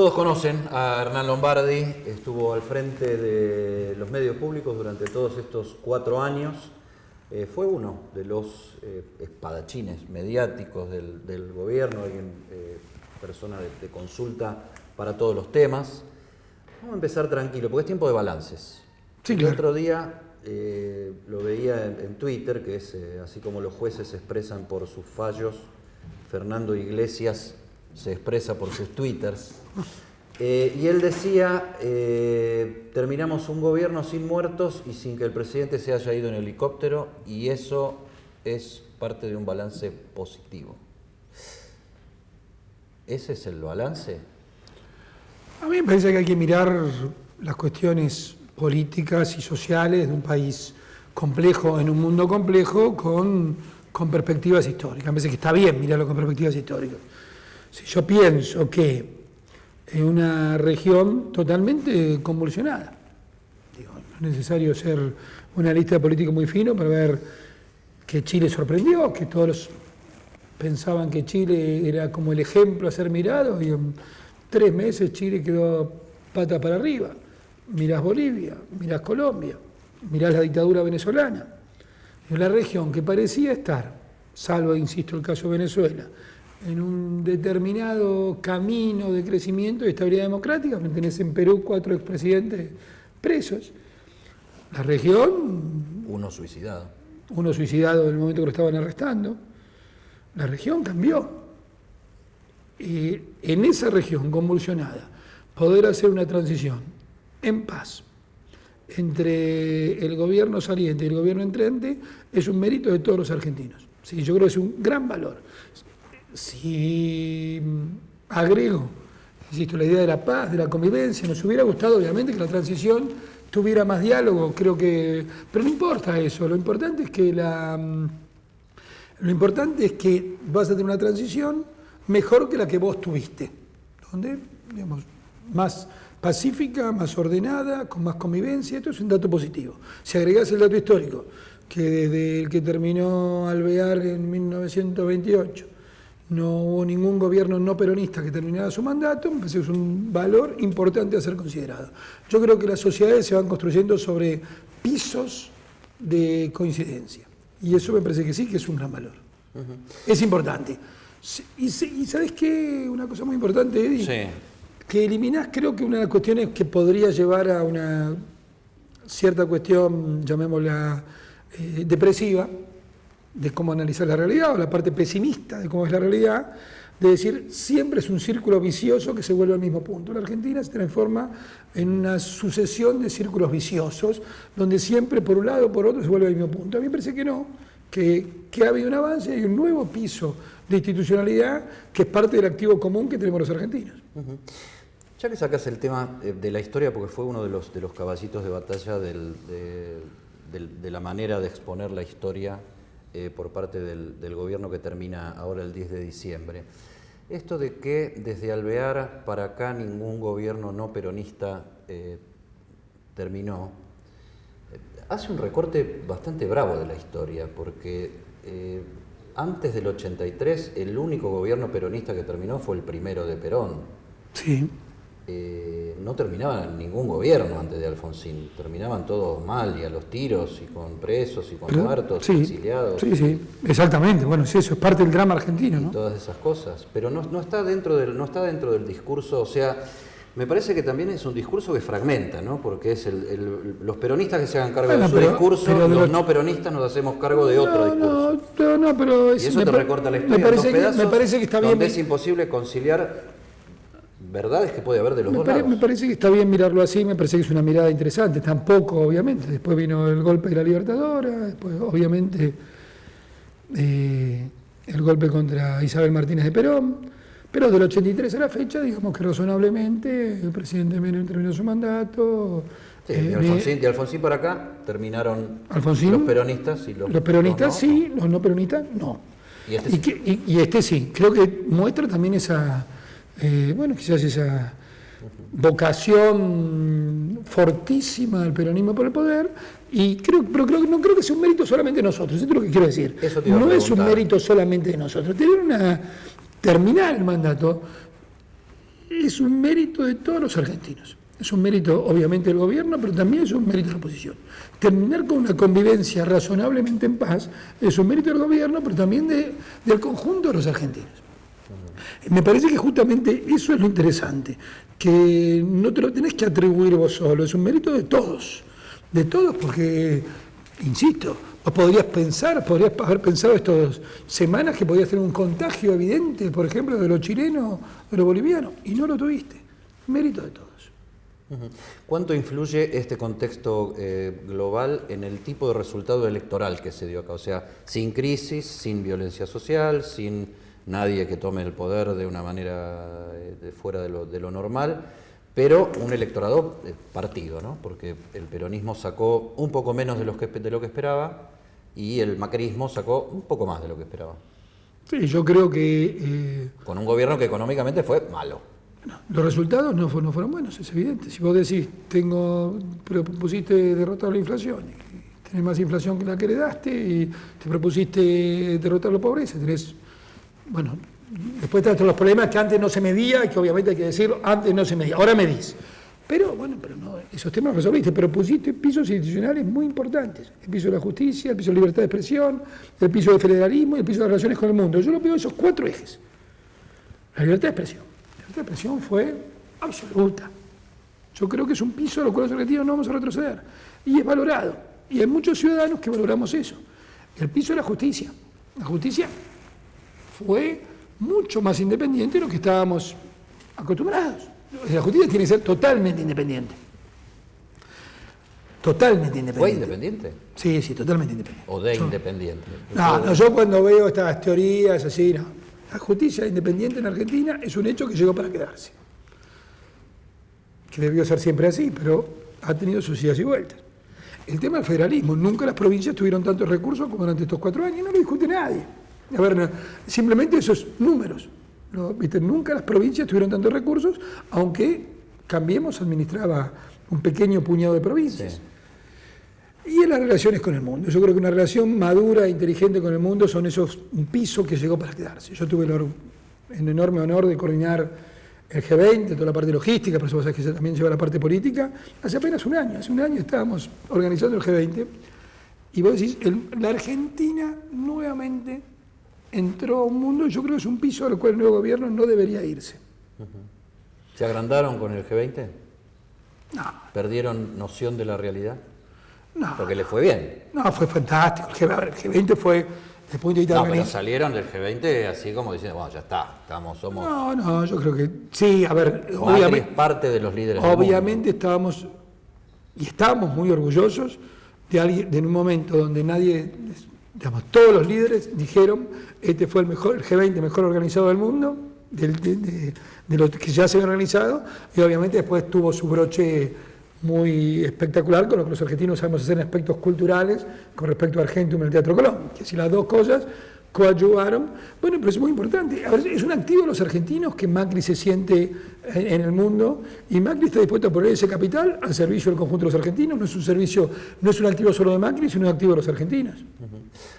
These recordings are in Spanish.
Todos conocen a Hernán Lombardi, estuvo al frente de los medios públicos durante todos estos 4 años. Fue uno de los espadachines mediáticos del gobierno, persona de consulta para todos los temas. Vamos a empezar tranquilo, porque es tiempo de balances. Sí, El claro. otro día lo veía en Twitter, que es así como los jueces se expresan por sus fallos, Fernando Iglesias se expresa por sus twitters. Y él decía, terminamos un gobierno sin muertos y sin que el presidente se haya ido en helicóptero, y eso es parte de un balance positivo. ¿Ese es el balance? A mí me parece que hay que mirar las cuestiones políticas y sociales de un país complejo, en un mundo complejo, con perspectivas históricas. Me parece que está bien mirarlo con perspectivas históricas. Si yo pienso que en una región totalmente convulsionada, no es necesario ser un analista político muy fino para ver que Chile sorprendió, que todos pensaban que Chile era como el ejemplo a ser mirado, y en 3 meses Chile quedó pata para arriba. Mirás Bolivia, mirás Colombia, mirás la dictadura venezolana. En la región que parecía estar, salvo, insisto, el caso de Venezuela, en un determinado camino de crecimiento y estabilidad democrática, tenés en Perú 4 expresidentes presos. La región... Uno suicidado. Uno suicidado en el momento que lo estaban arrestando. La región cambió. Y en esa región convulsionada, poder hacer una transición en paz entre el gobierno saliente y el gobierno entrante es un mérito de todos los argentinos. Sí, yo creo que es un gran valor. Si agrego, insisto, la idea de la paz, de la convivencia, nos hubiera gustado obviamente que la transición tuviera más diálogo, creo que, pero no importa eso, lo importante es que vas a tener una transición mejor que la que vos tuviste, donde, digamos, más pacífica, más ordenada, con más convivencia. Esto es un dato positivo. Si agregás el dato histórico, que desde el que terminó Alvear en 1928, no hubo ningún gobierno no peronista que terminara su mandato, me parece que es un valor importante a ser considerado. Yo creo que las sociedades se van construyendo sobre pisos de coincidencia, y eso me parece que sí, que es un gran valor. Es importante. Y ¿sabes qué? Una cosa muy importante, Eddie, Sí. que eliminás, creo que una de las cuestiones que podría llevar a una cierta cuestión, llamémosla depresiva, de cómo analizar la realidad, o la parte pesimista de cómo es la realidad, de decir, siempre es un círculo vicioso que se vuelve al mismo punto. La Argentina se transforma en una sucesión de círculos viciosos, donde siempre por un lado o por otro se vuelve al mismo punto. A mí me parece que no, que ha habido un avance y un nuevo piso de institucionalidad que es parte del activo común que tenemos los argentinos. Ya que sacas el tema de la historia, porque fue uno de los caballitos de batalla de la manera de exponer la historia por parte del gobierno que termina ahora el 10 de diciembre. Esto de que desde Alvear para acá ningún gobierno no peronista terminó, hace un recorte bastante bravo de la historia, porque antes del 83 el único gobierno peronista que terminó fue el primero de Perón. Sí. No terminaba ningún gobierno antes de Alfonsín, terminaban todos mal y a los tiros y con presos y con muertos, sí, exiliados. Sí, exactamente, bueno, sí, eso es parte del drama argentino, Y ¿no? todas esas cosas, pero no está dentro del discurso, o sea, me parece que también es un discurso que fragmenta, ¿no? Porque es los peronistas que se hagan cargo de su discurso, los no peronistas nos hacemos cargo de otro discurso. Pero Y eso te recorta la historia en dos pedazos, me parece que está bien. donde es imposible conciliar verdades que puede haber de los dos lados. Me parece que está bien mirarlo así, me parece que es una mirada interesante, tampoco, obviamente. Después vino el golpe de la Libertadora, después, obviamente, el golpe contra Isabel Martínez de Perón, pero del 83 a la fecha, digamos que razonablemente, el presidente Menem terminó su mandato. Sí, de Alfonsín para acá terminaron Alfonsín, los peronistas y los peronistas no, sí, los no peronistas no. Y este sí. Y este sí, creo que muestra también esa... quizás esa vocación fortísima del peronismo por el poder, pero no creo que sea un mérito solamente de nosotros, eso es lo que quiero decir. No es un mérito solamente de nosotros. Terminar el mandato es un mérito de todos los argentinos. Es un mérito, obviamente, del gobierno, pero también es un mérito de la oposición. Terminar con una convivencia razonablemente en paz es un mérito del gobierno, pero también del conjunto de los argentinos. Me parece que justamente eso es lo interesante, que no te lo tenés que atribuir vos solo, es un mérito de todos, porque, insisto, vos podrías haber pensado estas semanas que podías tener un contagio evidente, por ejemplo, de los chilenos, de los bolivianos, y no lo tuviste. Mérito de todos. ¿Cuánto influye este contexto global en el tipo de resultado electoral que se dio acá? O sea, sin crisis, sin violencia social, sin nadie que tome el poder de una manera fuera de lo normal, pero un electorado partido, ¿no? Porque el peronismo sacó un poco menos de lo que esperaba y el macrismo sacó un poco más de lo que esperaba. Sí, yo creo que... con un gobierno que económicamente fue malo. No, los resultados no fueron buenos, es evidente. Si vos decís, propusiste derrotar la inflación, y tenés más inflación que la que heredaste, y te propusiste derrotar la pobreza, bueno, después están los problemas que antes no se medía, y que obviamente hay que decirlo, antes no se medía, ahora medís. Pero no, esos temas los resolviste, pero pusiste pisos institucionales muy importantes. El piso de la justicia, el piso de la libertad de expresión, el piso del federalismo y el piso de las relaciones con el mundo. Yo lo veo esos 4 ejes. La libertad de expresión. La presión fue absoluta. Yo creo que es un piso a lo cual los argentinos no vamos a retroceder. Y es valorado. Y hay muchos ciudadanos que valoramos eso. El piso de la justicia. La justicia fue mucho más independiente de lo que estábamos acostumbrados. La justicia tiene que ser totalmente independiente. Totalmente independiente. ¿Fue independiente? Sí, totalmente independiente. ¿O de independiente? No, yo cuando veo estas teorías así, no. La justicia independiente en Argentina es un hecho que llegó para quedarse. Que debió ser siempre así, pero ha tenido sus idas y vueltas. El tema del federalismo, nunca las provincias tuvieron tantos recursos como durante estos 4 años, y no lo discute nadie. A ver, simplemente esos números. ¿No? ¿Viste? Nunca las provincias tuvieron tantos recursos, aunque Cambiemos administraba un pequeño puñado de provincias. Sí. Y en las relaciones con el mundo. Yo creo que una relación madura e inteligente con el mundo son un piso que llegó para quedarse. Yo tuve el enorme honor de coordinar el G20, toda la parte logística, por eso vos sabés que también lleva la parte política, hace apenas un año. Hace un año estábamos organizando el G20 y vos decís, la Argentina nuevamente entró a un mundo, yo creo que es un piso al cual el nuevo gobierno no debería irse. ¿Se agrandaron con el G20? No. ¿Perdieron noción de la realidad? No. Porque le fue bien. No, fue fantástico. El G20 fue, desde el punto de vista no, pero salieron del G20 así como diciendo, bueno, ya está, somos... No, yo creo que sí, a ver... Macri obviamente es parte de los líderes obviamente del mundo. Estábamos muy orgullosos de un momento donde nadie, digamos, todos los líderes dijeron, este fue el G20 mejor organizado del mundo, de los que ya se habían organizado, y obviamente después tuvo su broche muy espectacular con lo que los argentinos sabemos hacer en aspectos culturales con respecto a Argentum y el Teatro Colón, que si las dos cosas coadyuvaron, bueno, pero es muy importante. A ver, es un activo de los argentinos que Macri se siente en el mundo, y Macri está dispuesto a poner ese capital al servicio del conjunto de los argentinos. No es un activo solo de Macri, sino un activo de los argentinos.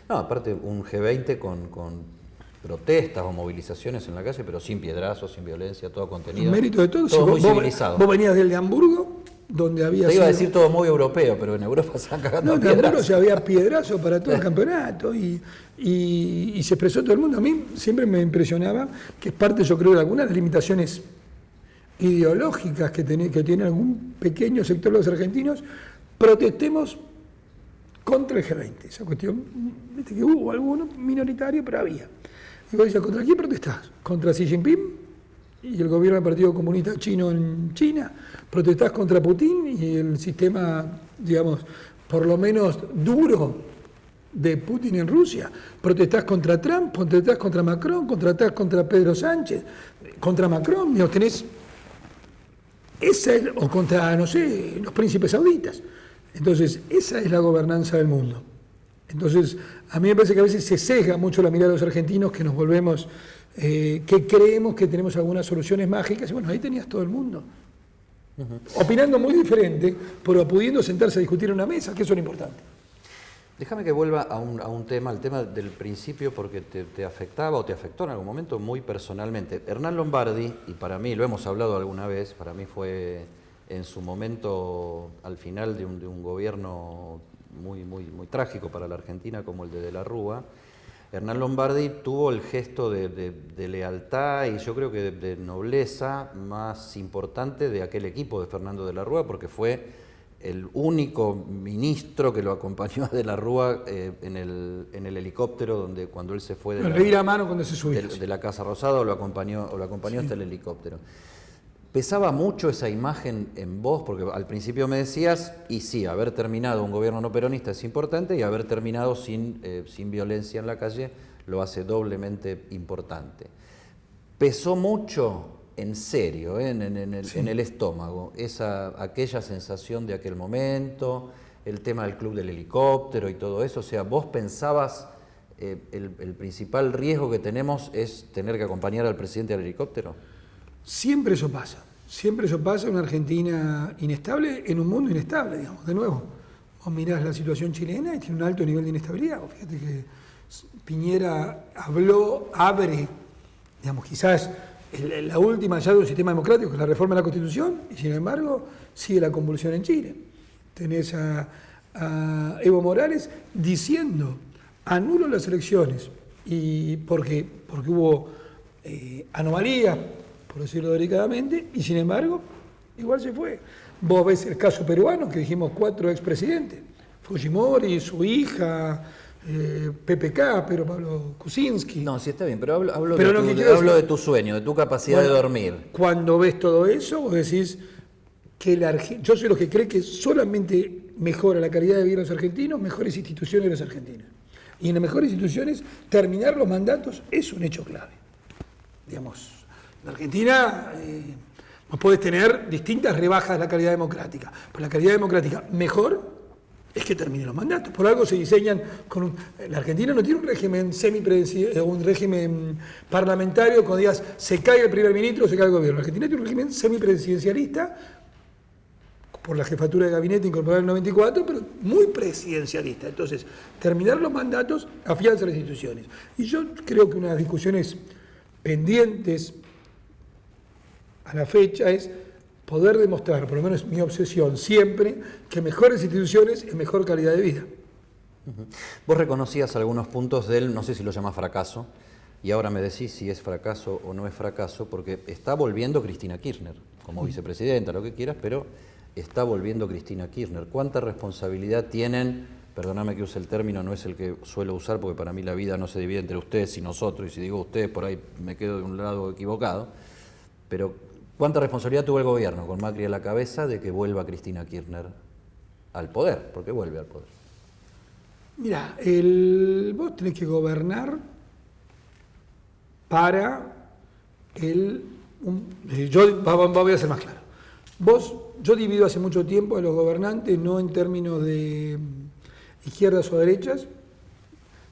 No, aparte un G20 con protestas o movilizaciones en la calle, pero sin piedrazos, sin violencia, todo contenido. Un mérito de todo. Todo muy civilizado. Vos venías del de Hamburgo, donde había... Te iba a decir todo muy europeo, pero en Europa se han cagado piedrazos. En Hamburgo ya había piedrazo para todo el campeonato y se expresó todo el mundo. A mí siempre me impresionaba, que es parte, yo creo, de algunas de las limitaciones ideológicas que tiene algún pequeño sector de los argentinos, protestemos contra el G20. Esa cuestión, viste que hubo alguno minoritario, pero había. Y vos decías, ¿contra quién protestás? ¿Contra Xi Jinping y el gobierno del Partido Comunista Chino en China? ¿Protestás contra Putin y el sistema, digamos, por lo menos duro de Putin en Rusia? ¿Protestás contra Trump? ¿Protestás contra Macron? ¿Protestás contra Pedro Sánchez? ¿Contra Macron? ¿No tenés o contra, no sé, los príncipes sauditas? Entonces, esa es la gobernanza del mundo. Entonces, a mí me parece que a veces se sesga mucho la mirada de los argentinos, que nos volvemos, que creemos que tenemos algunas soluciones mágicas, y bueno, ahí tenías todo el mundo. Opinando muy diferente, pero pudiendo sentarse a discutir en una mesa, que eso es lo importante. Déjame que vuelva a un tema, el tema del principio, porque te afectaba o te afectó en algún momento muy personalmente. Hernán Lombardi, y para mí, lo hemos hablado alguna vez, para mí fue en su momento, al final de un gobierno muy trágico para la Argentina, como el de la Rúa, Hernán Lombardi tuvo el gesto de lealtad y yo creo que de nobleza más importante de aquel equipo de Fernando de la Rúa, porque fue el único ministro que lo acompañó a de la Rúa en el helicóptero, donde cuando él se fue le di la mano cuando se subía. de la Casa Rosada, lo acompañó sí, hasta el helicóptero. ¿Pesaba mucho esa imagen en vos? Porque al principio me decías, y sí, haber terminado un gobierno no peronista es importante, y haber terminado sin violencia en la calle lo hace doblemente importante. ¿Pesó mucho, en serio, en el estómago, aquella sensación de aquel momento, el tema del club del helicóptero y todo eso? O sea, ¿vos pensabas el principal riesgo que tenemos es tener que acompañar al presidente al helicóptero? Siempre eso pasa en una Argentina inestable, en un mundo inestable, digamos, de nuevo. Vos mirás la situación chilena y tiene un alto nivel de inestabilidad. Fíjate que Piñera abre, digamos, quizás la última ya de un sistema democrático, que es la reforma de la Constitución, y sin embargo sigue la convulsión en Chile. Tenés a Evo Morales diciendo, anulo las elecciones, y porque hubo anomalías, por decirlo delicadamente, y sin embargo, igual se fue. Vos ves el caso peruano, que dijimos 4 expresidentes, Fujimori, su hija, PPK, Pedro Pablo Kuczynski. No, sí está bien, pero hablo de tu sueño, de tu capacidad de dormir. Cuando ves todo eso, vos decís que yo soy los que cree que solamente mejora la calidad de vida de los argentinos, mejores instituciones de los argentinos. Y en las mejores instituciones, terminar los mandatos es un hecho clave. Digamos, en Argentina vos podés tener distintas rebajas de la calidad democrática, pero la calidad democrática mejor es que termine los mandatos. Por algo se diseñan con la Argentina no tiene un régimen un régimen parlamentario cuando digas se cae el primer ministro o se cae el gobierno. La Argentina tiene un régimen semipresidencialista por la jefatura de gabinete incorporada en el 94, pero muy presidencialista. Entonces, terminar los mandatos afianza las instituciones. Y yo creo que una de las discusiones pendientes a la fecha es poder demostrar, por lo menos mi obsesión siempre, que mejores instituciones es mejor calidad de vida. Vos reconocías algunos puntos del, no sé si lo llamas fracaso, y ahora me decís si es fracaso o no es fracaso, porque está volviendo Cristina Kirchner, como vicepresidenta, lo que quieras, pero está volviendo Cristina Kirchner. ¿Cuánta responsabilidad tienen? Perdóname que use el término, no es el que suelo usar, porque para mí la vida no se divide entre ustedes y nosotros, y si digo ustedes, por ahí me quedo de un lado equivocado, pero ¿cuánta responsabilidad tuvo el gobierno con Macri a la cabeza de que vuelva Cristina Kirchner al poder? Porque vuelve al poder. Mira, vos tenés que gobernar para voy a ser más claro. Yo divido hace mucho tiempo a los gobernantes no en términos de izquierdas o derechas,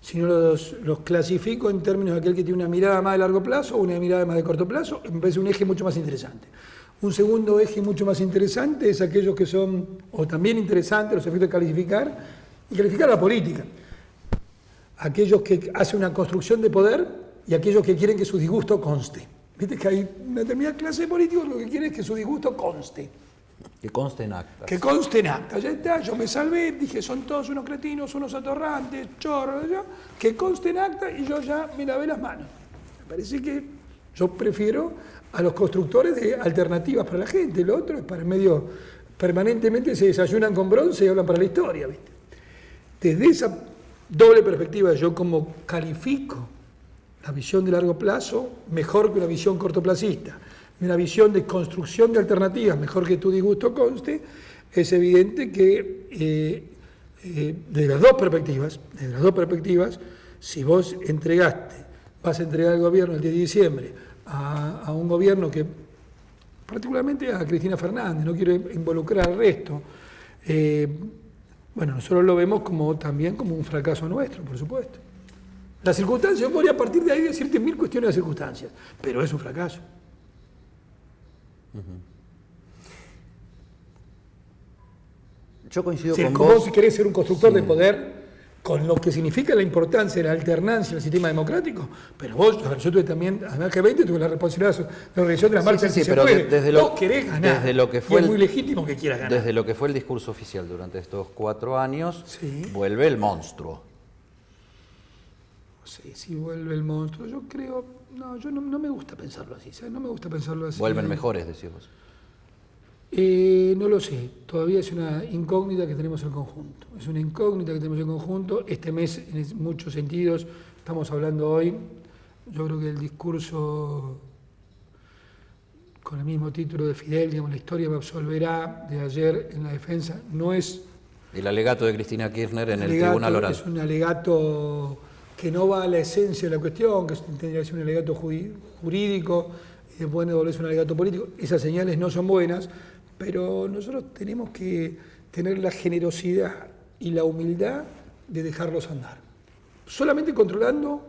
sino los clasifico en términos de aquel que tiene una mirada más de largo plazo o una mirada más de corto plazo. Me parece un eje mucho más interesante. Un segundo eje mucho más interesante es aquellos que son, o también interesantes, los efectos de calificar, y calificar la política. Aquellos que hacen una construcción de poder y aquellos que quieren que su disgusto conste. Viste que hay una determinada clase de políticos lo que quieren es que su disgusto conste. Que conste en acta. Que conste en acta. Ya está, yo me salvé, dije, son todos unos cretinos, unos atorrantes, chorros, que conste en acta y yo ya me lavé las manos. Me parece que yo prefiero a los constructores de alternativas para la gente. Lo otro es para el medio, permanentemente se desayunan con bronce y hablan para la historia, ¿viste? Desde esa doble perspectiva, yo como califico la visión de largo plazo mejor que una visión cortoplacista, y una visión de construcción de alternativas mejor que tu disgusto conste, es evidente que de las dos perspectivas, si vos vas a entregar el gobierno el 10 de diciembre a un gobierno que, particularmente a Cristina Fernández, no quiero involucrar al resto, bueno, nosotros lo vemos también como un fracaso nuestro, por supuesto. Las circunstancias, yo podría a partir de ahí decirte 1000 cuestiones de circunstancias, pero es un fracaso. Yo coincido con vos. Vos si querés ser un constructor de poder, con lo que significa la importancia de la alternancia en el sistema democrático, pero vos, a ver, yo tuve también, además que 20, tuve la responsabilidad de la organización de las marchas sí, que se pero puede. desde Vos querés ganar, desde lo que y fue es muy legítimo que quieras ganar. Desde lo que fue el discurso oficial durante estos 4 años, Sí. vuelve el monstruo. No sé si vuelve el monstruo, yo creo, yo no me gusta pensarlo así, ¿sabes? No me gusta pensarlo así. Vuelven mejores, decís vos. No lo sé, todavía es una incógnita que tenemos en conjunto. Es una incógnita que tenemos en conjunto. Este mes, en muchos sentidos, estamos hablando hoy, yo creo que el discurso con el mismo título de Fidel, digamos, la historia me absolverá, de ayer en la defensa, no es... El alegato de Cristina Kirchner en el alegato, Tribunal Oral. Es un alegato que no va a la esencia de la cuestión, que tendría que ser un alegato jurídico, y después devolverse un alegato político. Esas señales no son buenas, pero nosotros tenemos que tener la generosidad y la humildad de dejarlos andar. Solamente controlando,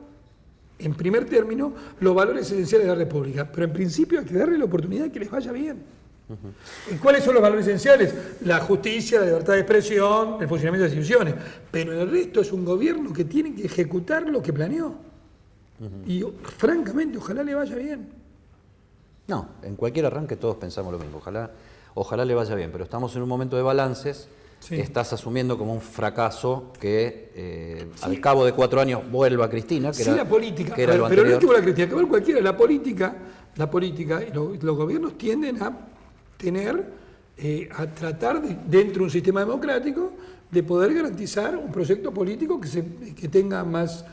en primer término, los valores esenciales de la República, pero en principio hay que darle la oportunidad de que les vaya bien. ¿Y cuáles son los valores esenciales? La justicia, la libertad de expresión, el funcionamiento de las instituciones. Pero el resto es un gobierno que tiene que ejecutar lo que planeó. Y francamente, ojalá le vaya bien. No, en cualquier arranque todos pensamos lo mismo. Ojalá le vaya bien, pero estamos en un momento de balances. Sí. Estás asumiendo como un fracaso que al cabo de 4 años vuelva Cristina, que sí, era, la política, que era lo pero anterior. no es que vuelva Cristina, que vuelva cualquiera. La política, los gobiernos tienden a tratar dentro de un sistema democrático de poder garantizar un proyecto político que tenga más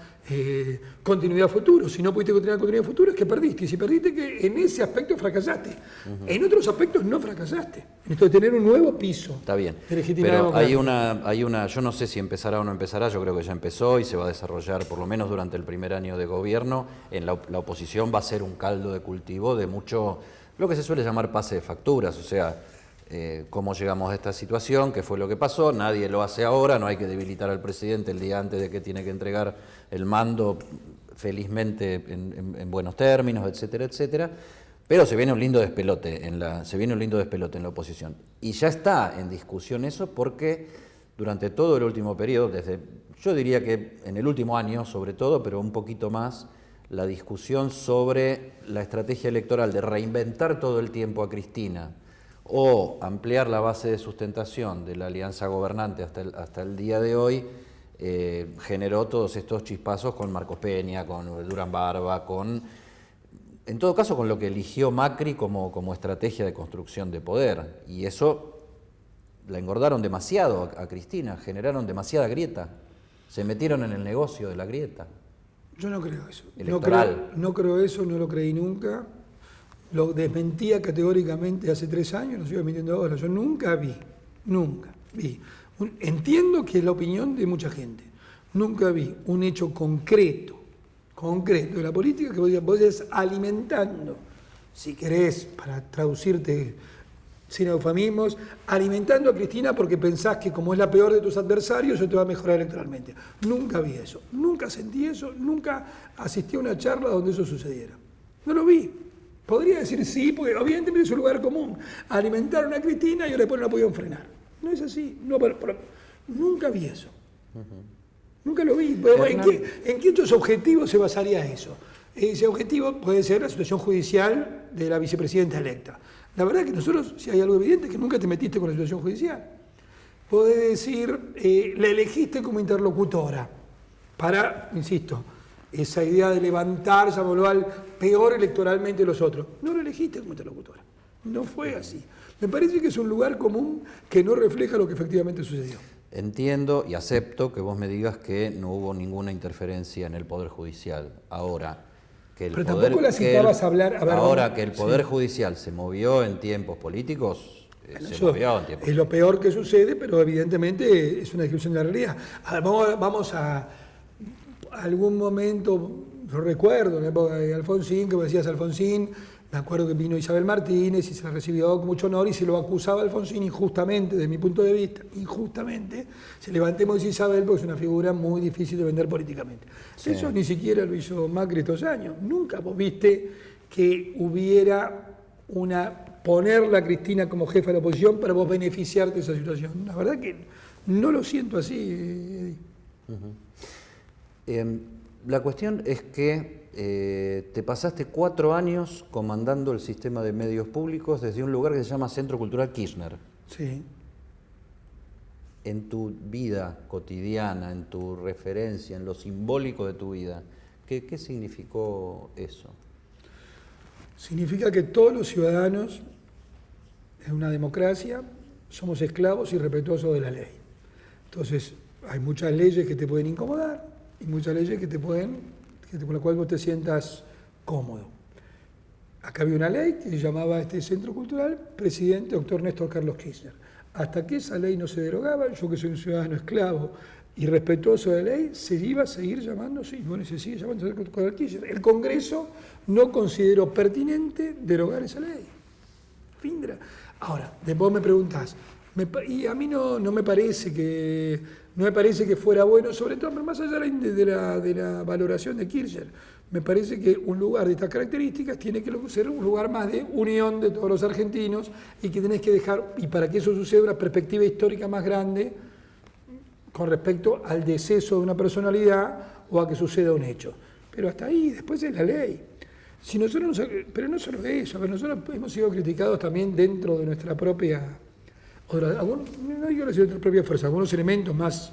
continuidad futuro. Si no pudiste tener continuidad futuro es que perdiste. Y si perdiste, que en ese aspecto fracasaste. En otros aspectos no fracasaste. En esto de tener un nuevo piso. Está bien. De legitimidad pero democrática. hay una, yo no sé si empezará o no empezará, yo creo que ya empezó y se va a desarrollar por lo menos durante el primer año de gobierno. En la oposición va a ser un caldo de cultivo de mucho, lo que se suele llamar pase de facturas, o sea, cómo llegamos a esta situación, qué fue lo que pasó, nadie lo hace ahora, no hay que debilitar al presidente el día antes de que tiene que entregar el mando, felizmente en buenos términos, etcétera, etcétera, pero se viene un lindo despelote en la oposición. Y ya está en discusión eso porque durante todo el último periodo, yo diría que en el último año sobre todo, pero un poquito más, la discusión sobre la estrategia electoral de reinventar todo el tiempo a Cristina o ampliar la base de sustentación de la alianza gobernante hasta el día de hoy, generó todos estos chispazos con Marcos Peña, con Durán Barba, en todo caso con lo que eligió Macri como estrategia de construcción de poder. Y eso la engordaron demasiado a Cristina, generaron demasiada grieta, se metieron en el negocio de la grieta. Yo no creo eso. Electoral. No creo eso, no lo creí nunca. Lo desmentía categóricamente hace 3 años, lo sigo desmintiendo ahora. Yo nunca vi. Entiendo que es la opinión de mucha gente. Nunca vi un hecho concreto de la política que vos estés alimentando, si querés, para traducirte sin eufemismos, alimentando a Cristina porque pensás que como es la peor de tus adversarios, eso te va a mejorar electoralmente. Nunca vi eso, nunca sentí eso, nunca asistí a una charla donde eso sucediera. No lo vi. Podría decir sí, porque evidentemente es un lugar común. Alimentaron a Cristina y ahora después no la pudieron frenar. No es así. Nunca vi eso. Nunca lo vi. ¿En qué otros objetivos se basaría eso? Ese objetivo puede ser la situación judicial de la vicepresidenta electa. La verdad es que nosotros, si hay algo evidente, es que nunca te metiste con la situación judicial. Podés decir, la elegiste como interlocutora para, insisto, esa idea de levantar, llamarlo al peor electoralmente de los otros. No lo elegiste como interlocutora. No fue así. Me parece que es un lugar común que no refleja lo que efectivamente sucedió. Entiendo y acepto que vos me digas que no hubo ninguna interferencia en el Poder Judicial. Ahora, que el Pero poder, tampoco la citabas a hablar... ahora que el Poder Judicial se movió en tiempos políticos, movió en tiempos. Es lo peor que sucede, pero evidentemente es una descripción de la realidad. Vamos a algún momento, lo recuerdo, en la época de Alfonsín, que vos decías Alfonsín, me acuerdo que vino Isabel Martínez y se la recibió con mucho honor y se lo acusaba a Alfonsín injustamente, desde mi punto de vista, injustamente, se levantemos de Isabel porque es una figura muy difícil de vender políticamente. Sí. Eso ni siquiera lo hizo Macri estos años. Nunca vos viste que hubiera ponerla a Cristina como jefa de la oposición para vos beneficiarte de esa situación. La verdad que no lo siento así. La cuestión es que te pasaste 4 años comandando el sistema de medios públicos desde un lugar que se llama Centro Cultural Kirchner. Sí. En tu vida cotidiana, en tu referencia, en lo simbólico de tu vida, ¿qué significó eso? Significa que todos los ciudadanos en una democracia somos esclavos y respetuosos de la ley. Entonces, hay muchas leyes que te pueden incomodar y muchas leyes con las cuales vos te sientas cómodo. Acá había una ley que se llamaba este Centro Cultural Presidente Dr. Néstor Carlos Kirchner. Hasta que esa ley no se derogaba, yo que soy un ciudadano esclavo y respetuoso de la ley, se iba a seguir llamando, sí, bueno, se sigue llamando Centro Cultural Kirchner. El Congreso no consideró pertinente derogar esa ley. Findra. Ahora, después me preguntás, y a mí no me parece que fuera bueno, sobre todo, pero más allá de la valoración de Kirchner, me parece que un lugar de estas características tiene que ser un lugar más de unión de todos los argentinos y que tenés que dejar, y para que eso suceda, una perspectiva histórica más grande con respecto al deceso de una personalidad o a que suceda un hecho. Pero hasta ahí, después es la ley. Si nosotros pero no solo eso, nosotros hemos sido criticados también dentro de nuestra propia, no digo nuestra propia fuerza, algunos elementos más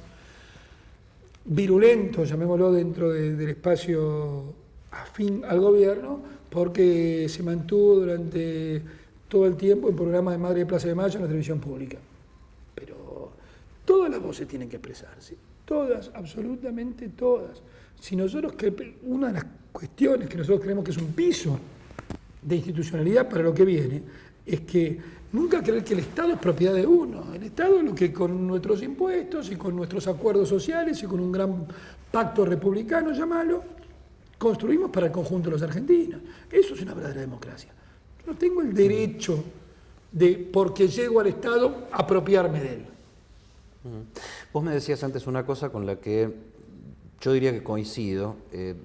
virulentos, llamémoslo, dentro del espacio afín al gobierno, porque se mantuvo durante todo el tiempo el programa de Madre de Plaza de Mayo en la televisión pública. Pero todas las voces tienen que expresarse, todas, absolutamente todas. Si nosotros, una de las cuestiones que nosotros creemos que es un piso de institucionalidad para lo que viene, es que nunca creer que el Estado es propiedad de uno. El Estado es lo que con nuestros impuestos y con nuestros acuerdos sociales y con un gran pacto republicano, llamalo, construimos para el conjunto de los argentinos. Eso es una verdadera democracia. Yo no tengo el derecho de, porque llego al Estado, apropiarme de él. Vos me decías antes una cosa con la que yo diría que coincido.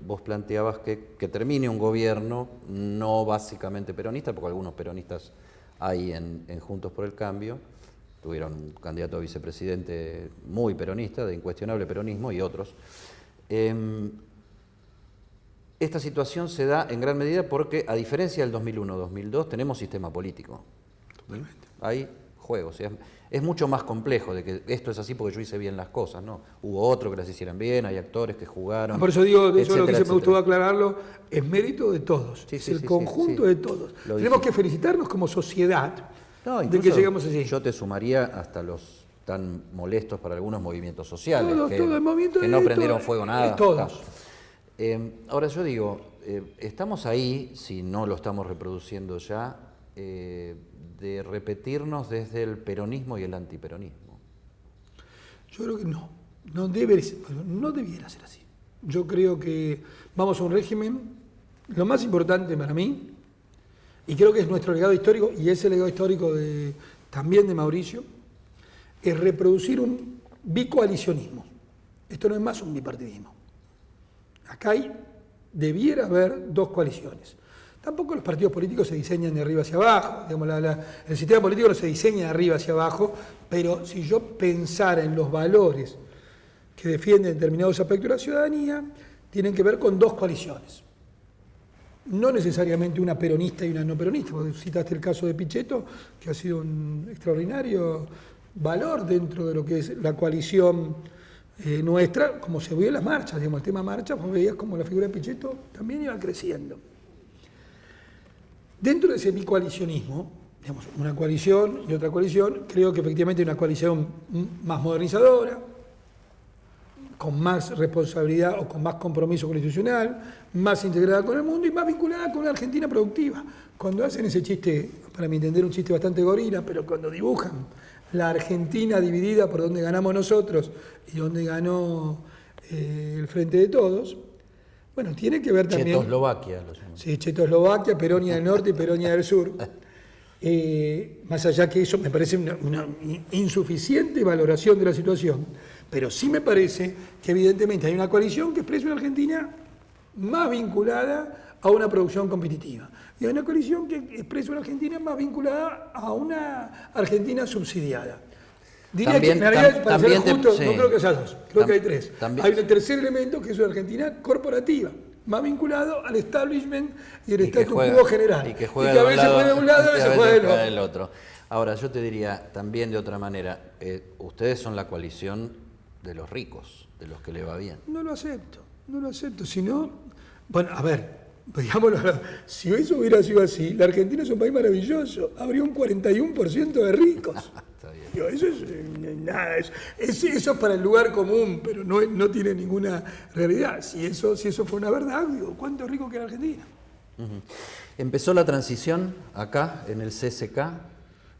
Vos planteabas que termine un gobierno no básicamente peronista, porque algunos peronistas hay en Juntos por el Cambio, tuvieron un candidato a vicepresidente muy peronista, de incuestionable peronismo, y otros. Esta situación se da en gran medida porque, a diferencia del 2001-2002, tenemos sistema político. Totalmente. Hay juegos. Es mucho más complejo de que esto es así porque yo hice bien las cosas, ¿no? Hubo otros que las hicieran bien, hay actores que jugaron. Por eso digo, de eso etcétera, lo que se me gustó etcétera. aclararlo, es mérito de todos, Sí, es sí, el sí, conjunto sí, sí. de todos. Lo Tenemos dije. que felicitarnos como sociedad No, de incluso que llegamos allí. yo te sumaría hasta los tan molestos para algunos movimientos sociales, Todos, el movimiento que no de prendieron todo, fuego nada. todos. Ahora yo digo, estamos ahí, si no lo estamos reproduciendo ya, de repetirnos desde el peronismo y el antiperonismo. Yo creo que no debiera ser así. Yo creo que vamos a un régimen, lo más importante para mí, y creo que es nuestro legado histórico, y es el legado histórico también de Mauricio, es reproducir un bicoalicionismo. Esto no es más un bipartidismo. Acá debiera haber dos coaliciones. Tampoco los partidos políticos se diseñan de arriba hacia abajo, digamos, el sistema político no se diseña de arriba hacia abajo, pero si yo pensara en los valores que defienden determinados aspectos de la ciudadanía, tienen que ver con dos coaliciones. No necesariamente una peronista y una no peronista, porque citaste el caso de Pichetto, que ha sido un extraordinario valor dentro de lo que es la coalición nuestra, como se vio en las marchas, digamos, el tema marchas, vos veías como la figura de Pichetto también iba creciendo. Dentro de ese bicoalicionismo, digamos, una coalición y otra coalición, creo que efectivamente hay una coalición más modernizadora, con más responsabilidad o con más compromiso constitucional, más integrada con el mundo y más vinculada con una Argentina productiva. Cuando hacen ese chiste, para mi entender un chiste bastante gorila, pero cuando dibujan la Argentina dividida por donde ganamos nosotros y donde ganó el Frente de Todos, bueno, tiene que ver también... Checoslovaquia lo llaman. Sí, Checoslovaquia, Peronia del Norte y Peronia del Sur. Más allá que eso me parece una insuficiente valoración de la situación, pero sí me parece que evidentemente hay una coalición que expresa una Argentina más vinculada a una producción competitiva. Y hay una coalición que expresa una Argentina más vinculada a una Argentina subsidiada. Diría También- que en realidad, para también ser justo, sí. no creo que haya dos, creo que hay tres. También- Hay un tercer elemento que es una Argentina corporativa, más vinculado al establishment y el status quo general. Y que juega a de un veces lado, juega de un lado y a veces juega del otro. otro. Ahora, yo te diría también de otra manera, ustedes son la coalición de los ricos, de los que le va bien. No lo acepto, no lo acepto. Si no, bueno, a ver, digámoslo, si eso hubiera sido así, la Argentina es un país maravilloso, habría un 41% de ricos. Está bien. Digo, eso es nada, eso es para el lugar común, pero no tiene ninguna realidad. Si eso fue una verdad, digo, ¿cuánto rico que era Argentina? Ujú. ¿Empezó la transición acá, en el CSK?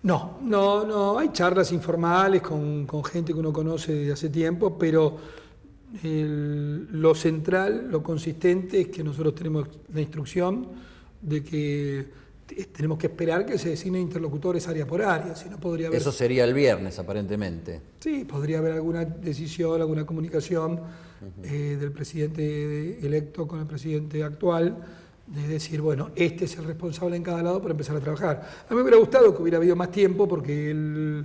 No, hay charlas informales con gente que uno conoce desde hace tiempo, pero lo central, lo consistente es que nosotros tenemos la instrucción de que tenemos que esperar que se designen interlocutores área por área, si no podría haber... Eso sería el viernes, aparentemente. Sí, podría haber alguna decisión, alguna comunicación del presidente electo con el presidente actual, de decir, bueno, este es el responsable en cada lado para empezar a trabajar. A mí me hubiera gustado que hubiera habido más tiempo porque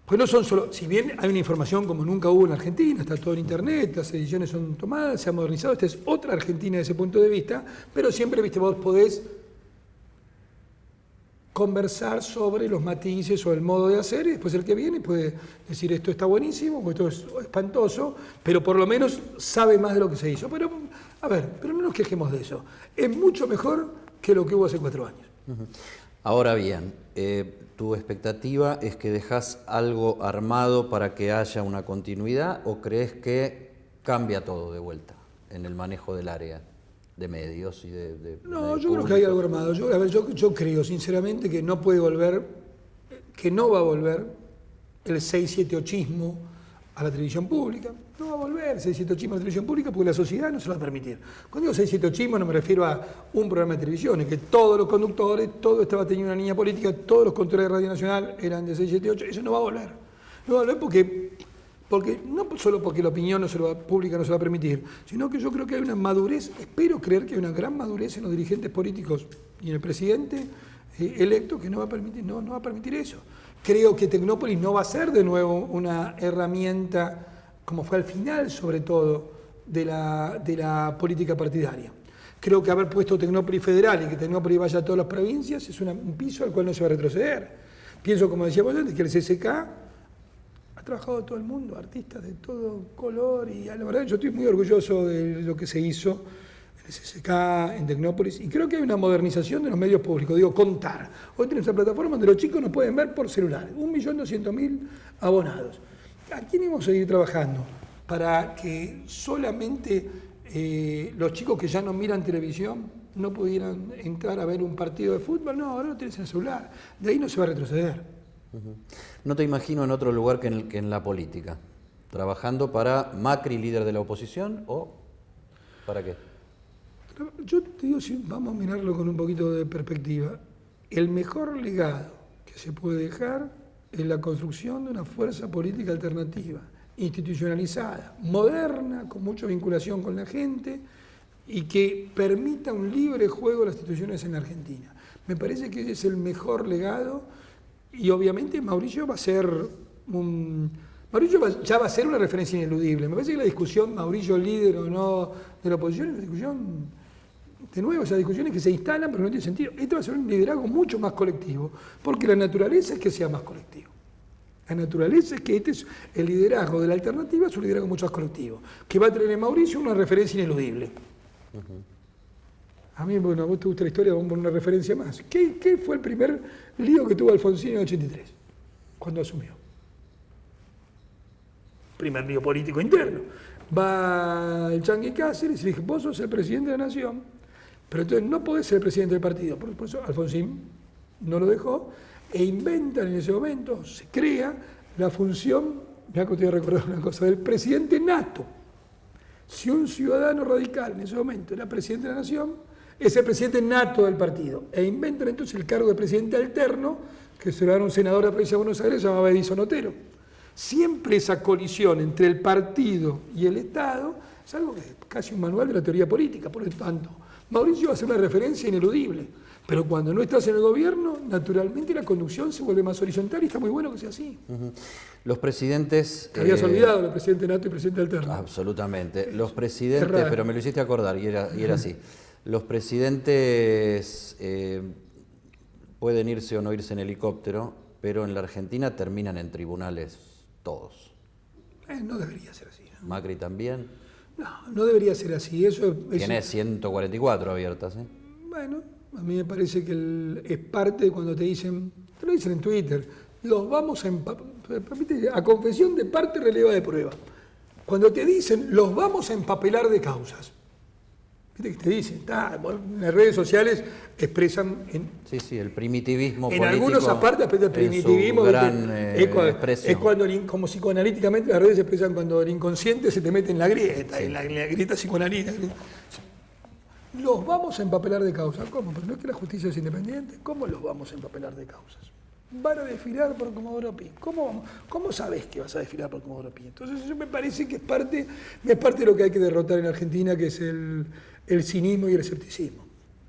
pues no son solo, si bien hay una información como nunca hubo en Argentina, está todo en internet, las ediciones son tomadas, se ha modernizado, esta es otra Argentina desde ese punto de vista, pero siempre, viste, vos podés conversar sobre los matices o el modo de hacer y después el que viene puede decir esto está buenísimo o esto es espantoso, pero por lo menos sabe más de lo que se hizo. Pero, a ver, pero no nos quejemos de eso. Es mucho mejor que lo que hubo hace 4 años. Ahora bien, ¿tu expectativa es que dejas algo armado para que haya una continuidad o crees que cambia todo de vuelta en el manejo del área de medios y de No, yo creo que hay algo armado. Yo creo sinceramente que no puede volver, que no va a volver el 6-7-8ismo a la televisión pública. No va a volver el 6-7-8ismo a la televisión pública porque la sociedad no se lo va a permitir. Cuando digo 6-7-8ismo no me refiero a un programa de televisión, es que todos los conductores, todo estaba teniendo una línea política, todos los conductores de Radio Nacional eran de 6-7-8, eso no va a volver. No va a volver porque no solo porque la opinión pública no se va a permitir, sino que yo creo que hay una madurez, espero creer que hay una gran madurez en los dirigentes políticos y en el presidente electo que no va a permitir eso. Creo que Tecnópolis no va a ser de nuevo una herramienta, como fue al final sobre todo, de la política partidaria. Creo que haber puesto Tecnópolis federal y que Tecnópolis vaya a todas las provincias es un piso al cual no se va a retroceder. Pienso, como decíamos antes, que el CSK ha trabajado todo el mundo, artistas de todo color, y la verdad yo estoy muy orgulloso de lo que se hizo en el CSK, en Tecnópolis, y creo que hay una modernización de los medios públicos, digo, contar. Hoy tenemos una plataforma donde los chicos nos pueden ver por celular, 1.200.000 abonados. ¿A quién íbamos a seguir trabajando? Para que solamente los chicos que ya no miran televisión no pudieran entrar a ver un partido de fútbol. No, ahora lo tienes en el celular, de ahí no se va a retroceder. No te imagino en otro lugar que en la política, trabajando para Macri, líder de la oposición, o ¿para qué? Yo te digo, si vamos a mirarlo con un poquito de perspectiva, el mejor legado que se puede dejar es la construcción de una fuerza política alternativa, institucionalizada, moderna, con mucha vinculación con la gente y que permita un libre juego de las instituciones en la Argentina. Me parece que ese es el mejor legado. Y obviamente Mauricio va a ser ya va a ser una referencia ineludible. Me parece que la discusión Mauricio líder o no de la oposición es una discusión, de nuevo, esas discusiones que se instalan pero no tiene sentido. Este va a ser un liderazgo mucho más colectivo, porque la naturaleza es que sea más colectivo. La naturaleza es que el liderazgo de la alternativa es un liderazgo mucho más colectivo, que va a tener en Mauricio una referencia ineludible. A mí, bueno, a vos te gusta la historia, vamos a poner una referencia más. ¿Qué fue el primer lío que tuvo Alfonsín en el 83, cuando asumió? Primer lío político interno. Va el Chanqui Cáceres y le dice, vos sos el presidente de la nación, pero entonces no podés ser el presidente del partido. Por eso Alfonsín no lo dejó e inventan en ese momento, se crea la función, mirá que te voy a recordar una cosa, del presidente nato. Si un ciudadano radical en ese momento era presidente de la nación, es el presidente nato del partido. E inventan entonces el cargo de presidente alterno, que se lo da a un senador de la provincia de Buenos Aires, se llamaba Edison Otero. Siempre esa colisión entre el partido y el Estado es algo que es casi un manual de la teoría política. Por lo tanto, Mauricio va a ser una referencia ineludible. Pero cuando no estás en el gobierno, naturalmente la conducción se vuelve más horizontal y está muy bueno que sea así. Los presidentes... Te habías olvidado, el presidente nato y presidente alterno. Absolutamente. Los presidentes, pero me lo hiciste acordar y era así. Los presidentes pueden irse o no irse en helicóptero, pero en la Argentina terminan en tribunales todos. No debería ser así, ¿no? Macri también. No debería ser así. Tiene 144 abiertas, ¿eh? Bueno, a mí me parece que es parte de cuando te lo dicen en Twitter, los vamos a confesión de parte releva de prueba. Cuando te dicen, los vamos a empapelar de causas. ¿Viste que te dicen? En las redes sociales expresan... Sí, el primitivismo en político. Algunos aparte el primitivismo. Gran es cuando, como psicoanalíticamente, las redes expresan cuando el inconsciente se te mete en la grieta, en la grieta psicoanalítica. Los vamos a empapelar de causas. ¿Cómo? ¿Pero no es que la justicia es independiente? ¿Cómo los vamos a empapelar de causas? Van a desfilar por Comodoro Pi. ¿Cómo sabés que vas a desfilar por Comodoro Pi? Entonces eso me parece que es parte de lo que hay que derrotar en Argentina, que es el cinismo y el escepticismo.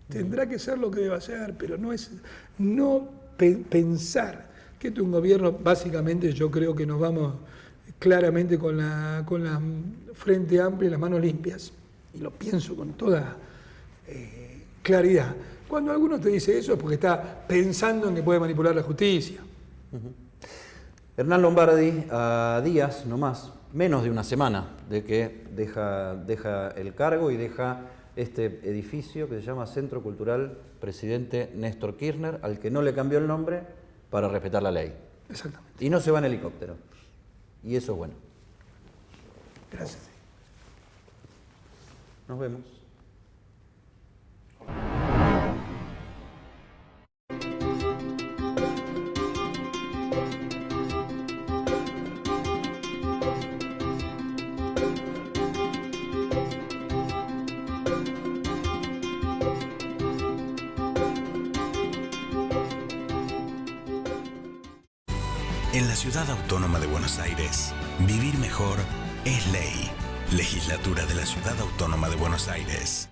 Tendrá que ser lo que deba ser, pero pensar que este es un gobierno, básicamente yo creo que nos vamos claramente con la frente amplia y las manos limpias. Y lo pienso con toda claridad. Cuando alguno te dice eso es porque está pensando en que puede manipular la justicia. Hernán Lombardi, a días nomás, menos de una semana de que deja el cargo y deja este edificio que se llama Centro Cultural Presidente Néstor Kirchner, al que no le cambió el nombre para respetar la ley. Exactamente. Y no se va en helicóptero. Y eso es bueno. Gracias. Nos vemos. En la Ciudad Autónoma de Buenos Aires, vivir mejor es ley. Legislatura de la Ciudad Autónoma de Buenos Aires.